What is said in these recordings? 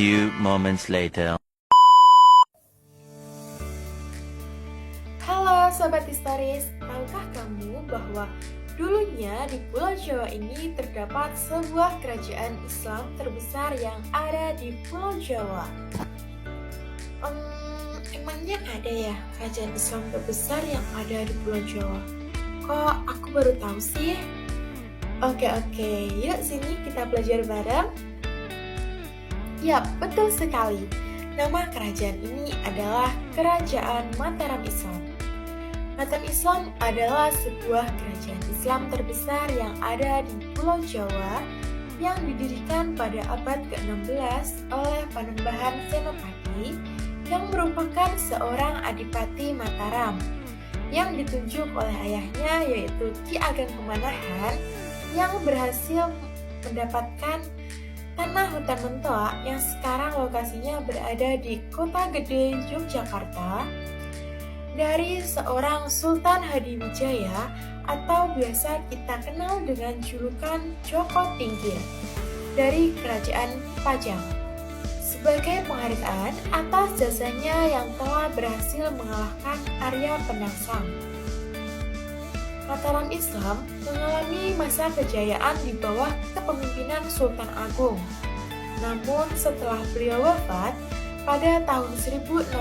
few moments later. Halo Sobat Historis, tahukah kamu bahwa dulunya di Pulau Jawa ini terdapat sebuah kerajaan Islam terbesar yang ada di Pulau Jawa? Emangnya ada ya kerajaan Islam terbesar yang ada di Pulau Jawa? Kok aku baru tahu sih? Oke, yuk sini kita belajar bareng. Yap, betul sekali. Nama kerajaan ini adalah Kerajaan Mataram Islam. Mataram Islam adalah sebuah kerajaan Islam terbesar yang ada di Pulau Jawa yang didirikan pada abad ke-16 oleh Panembahan Senopati yang merupakan seorang adipati Mataram yang ditunjuk oleh ayahnya yaitu Ki Ageng Pemanahan yang berhasil mendapatkan tanah hutan Mentoa yang sekarang lokasinya berada di Kota Gede, Yogyakarta dari seorang Sultan Hadiwijaya atau biasa kita kenal dengan julukan Joko Tingkir dari Kerajaan Pajang sebagai penghargaan atas jasanya yang telah berhasil mengalahkan Arya Penangsang. Mataram Islam mengalami masa kejayaan di bawah kepemimpinan Sultan Agung. Namun setelah beliau wafat pada tahun 1645,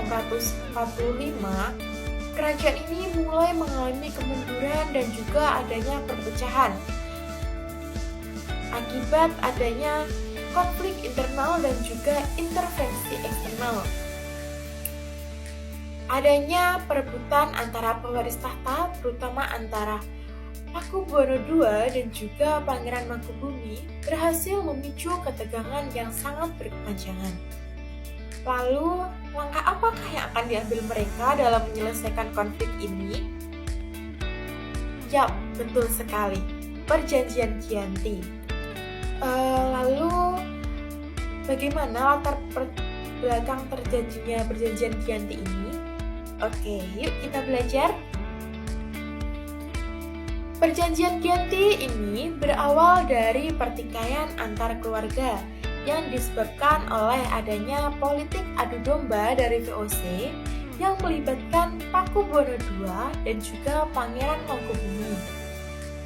kerajaan ini mulai mengalami kemunduran dan juga adanya perpecahan akibat adanya konflik internal dan juga intervensi eksternal. Adanya perebutan antara pewaris tahta, terutama antara Pakubuwono II dan juga Pangeran Mangkubumi, berhasil memicu ketegangan yang sangat berkepanjangan. Lalu, langkah apakah yang akan diambil mereka dalam menyelesaikan konflik ini? Yap, betul sekali, Perjanjian Giyanti. Lalu, bagaimana latar belakang terjadinya Perjanjian Giyanti ini? Oke, yuk kita belajar. Perjanjian Giyanti ini berawal dari pertikaian antar keluarga yang disebabkan oleh adanya politik adu domba dari VOC yang melibatkan Pakubuwono II dan juga Pangeran Mangkubumi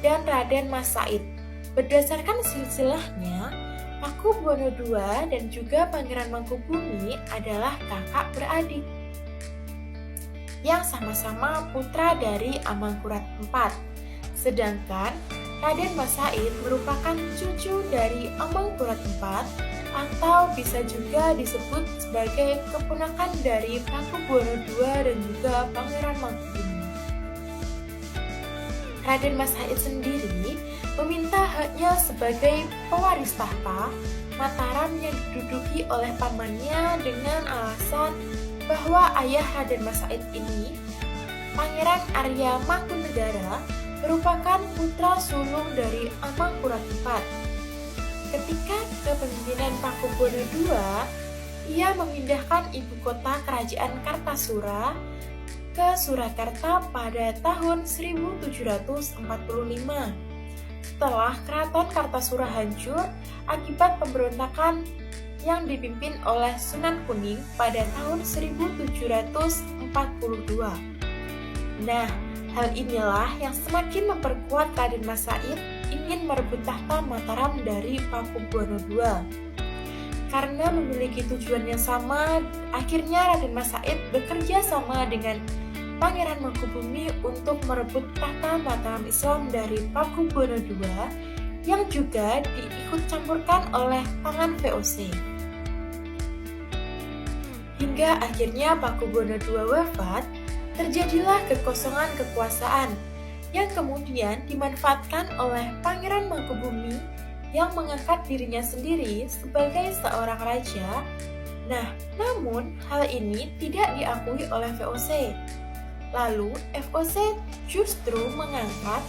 dan Raden Mas Said. Berdasarkan silsilahnya, Pakubuwono II dan juga Pangeran Mangkubumi adalah kakak beradik yang sama-sama putra dari Amangkurat IV. Sedangkan Raden Mas Said merupakan cucu dari Amangkurat IV atau bisa juga disebut sebagai keponakan dari Pakubuwono II dan juga Pangeran Mangkubumi. Raden Mas Said sendiri meminta haknya sebagai pewaris tahta Mataram yang diduduki oleh pamannya dengan alasan bahwa ayah Raden Mas Said ini, Pangeran Arya Mangkunegara, merupakan putra sulung dari Amangkurat IV. Ketika kepemimpinan Pakubuwono II, ia memindahkan ibu kota kerajaan Kartasura ke Surakarta pada tahun 1745. Setelah keraton Kartasura hancur akibat pemberontakan yang dipimpin oleh Sunan Kuning pada tahun 1742. Nah, hal inilah yang semakin memperkuat Raden Mas Said ingin merebut tahta Mataram dari Pakubuwono II. Karena memiliki tujuan yang sama, akhirnya Raden Mas Said bekerja sama dengan Pangeran Mangkubumi untuk merebut tahta Mataram Islam dari Pakubuwono II yang juga diikut campurkan oleh tangan VOC. Hingga akhirnya Pakubuwono II wafat, terjadilah kekosongan kekuasaan yang kemudian dimanfaatkan oleh Pangeran Mangkubumi yang mengangkat dirinya sendiri sebagai seorang raja. Nah, namun hal ini tidak diakui oleh VOC. Lalu, VOC justru mengangkat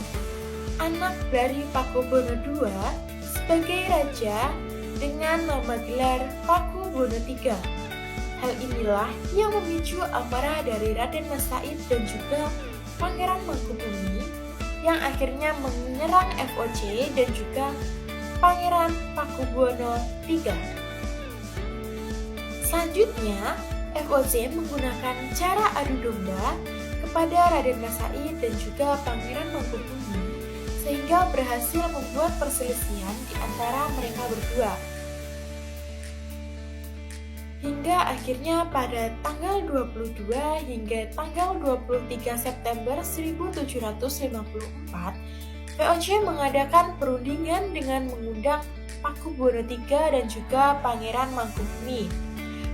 anak dari Pakubuwono II sebagai raja dengan nama gelar Pakubuwono III. Hal inilah yang memicu amarah dari Raden Mas Said dan juga Pangeran Mangkubumi yang akhirnya menyerang VOC dan juga Pangeran Pakubuwono III. Selanjutnya, VOC menggunakan cara adu domba kepada Raden Masaid dan juga Pangeran Mangkubumi sehingga berhasil membuat perselisihan di antara mereka berdua. Hingga akhirnya pada tanggal 22 hingga tanggal 23 September 1754, VOC mengadakan perundingan dengan mengundang Pakubuwono III dan juga Pangeran Mangkubumi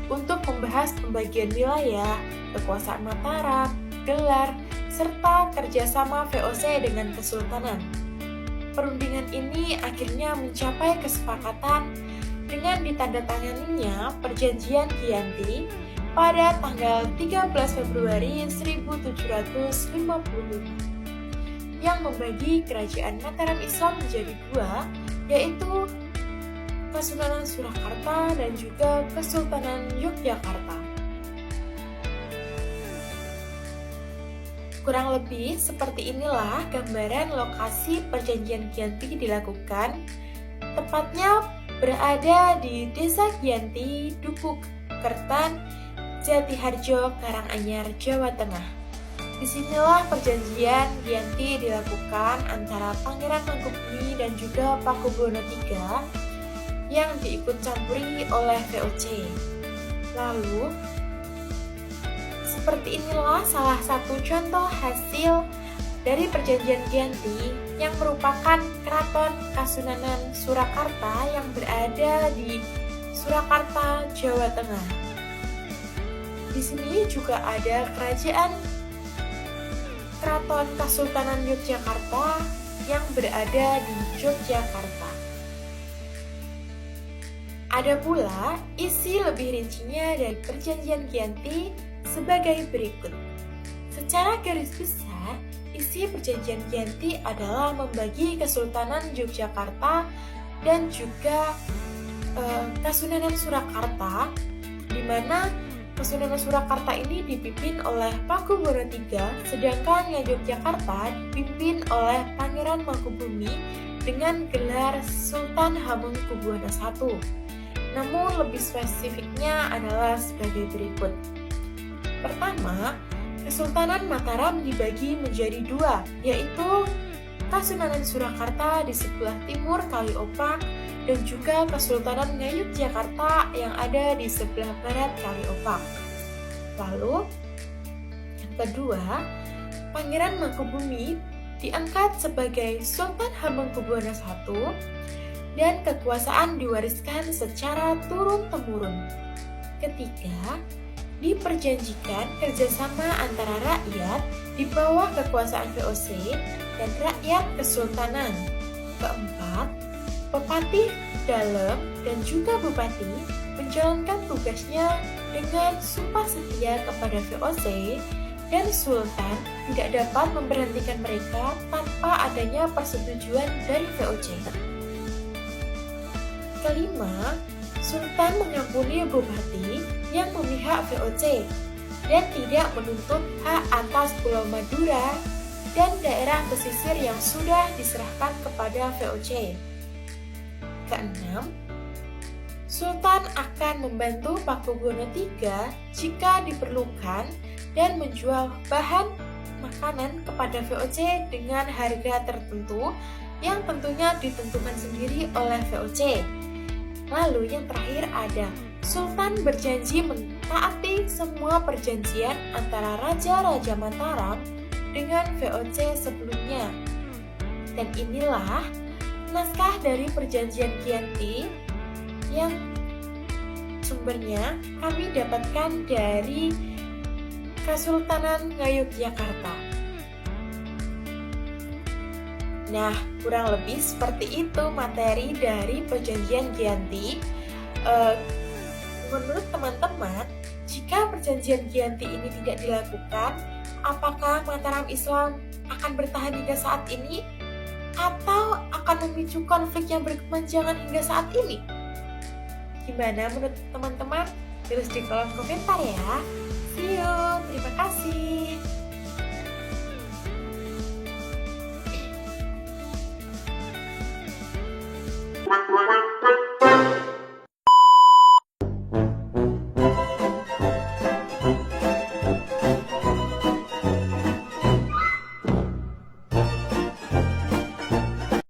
untuk membahas pembagian wilayah, kekuasaan Mataram, gelar, serta kerjasama VOC dengan Kesultanan. Perundingan ini akhirnya mencapai kesepakatan dengan ditandatanganinya Perjanjian Giyanti pada tanggal 13 Februari 1755 yang membagi kerajaan Mataram Islam menjadi dua, yaitu Kesultanan Surakarta dan juga Kesultanan Yogyakarta. Kurang lebih seperti inilah gambaran lokasi Perjanjian Giyanti dilakukan, tepatnya berada di Desa Giyanti, Dukuk Kertan, Jatiharjo, Karanganyar, Jawa Tengah. Disinilah Perjanjian Giyanti dilakukan antara Pangeran Mangkubumi dan juga Pakubuwono III yang diikut campuri oleh VOC. Lalu, seperti inilah salah satu contoh hasil dari Perjanjian Giyanti yang merupakan Keraton Kasunanan Surakarta yang berada di Surakarta, Jawa Tengah. Di sini juga ada Kerajaan Keraton Kesultanan Yogyakarta yang berada di Yogyakarta. Ada pula isi lebih rincinya dari Perjanjian Giyanti sebagai berikut. Secara garis besar, isi Perjanjian Giyanti adalah membagi Kesultanan Yogyakarta dan juga Kasunanan Surakarta, di mana Kesultanan Surakarta ini dipimpin oleh Pakubuwono III, sedangkan yang Yogyakarta dipimpin oleh Pangeran Mangkubumi dengan gelar Sultan Hamengkubuwono I. Namun lebih spesifiknya adalah sebagai berikut. Pertama, Kesultanan Mataram dibagi menjadi dua, yaitu Kasunanan Surakarta di sebelah timur Kali Opak dan juga Kesultanan Ngayogyakarta yang ada di sebelah barat Kali Opak. Lalu, yang kedua, Pangeran Mangkubumi diangkat sebagai Sultan Hamengkubuwono I dan kekuasaan diwariskan secara turun-temurun. Ketiga, diperjanjikan kerjasama antara rakyat di bawah kekuasaan VOC dan rakyat kesultanan. Keempat, Bupati Dalem dan juga Bupati menjalankan tugasnya dengan sumpah setia kepada VOC dan Sultan tidak dapat memberhentikan mereka tanpa adanya persetujuan dari VOC. Kelima, Sultan mengampuni bupati yang memihak VOC dan tidak menuntut hak atas Pulau Madura dan daerah pesisir yang sudah diserahkan kepada VOC. Keenam, Sultan akan membantu Pakubuwono III jika diperlukan dan menjual bahan makanan kepada VOC dengan harga tertentu yang tentunya ditentukan sendiri oleh VOC. Lalu yang terakhir ada Sultan berjanji mentaati semua perjanjian antara Raja-Raja Mataram dengan VOC sebelumnya. Dan inilah naskah dari Perjanjian Giyanti yang sumbernya kami dapatkan dari Kesultanan Ngayogyakarta. Nah, kurang lebih seperti itu materi dari Perjanjian Giyanti. Menurut teman-teman, jika Perjanjian Giyanti ini tidak dilakukan, apakah Mataram Islam akan bertahan hingga saat ini? Atau akan memicu konflik yang berkepanjangan hingga saat ini? Gimana menurut teman-teman? Tulis di kolom komentar ya. See you, terima kasih.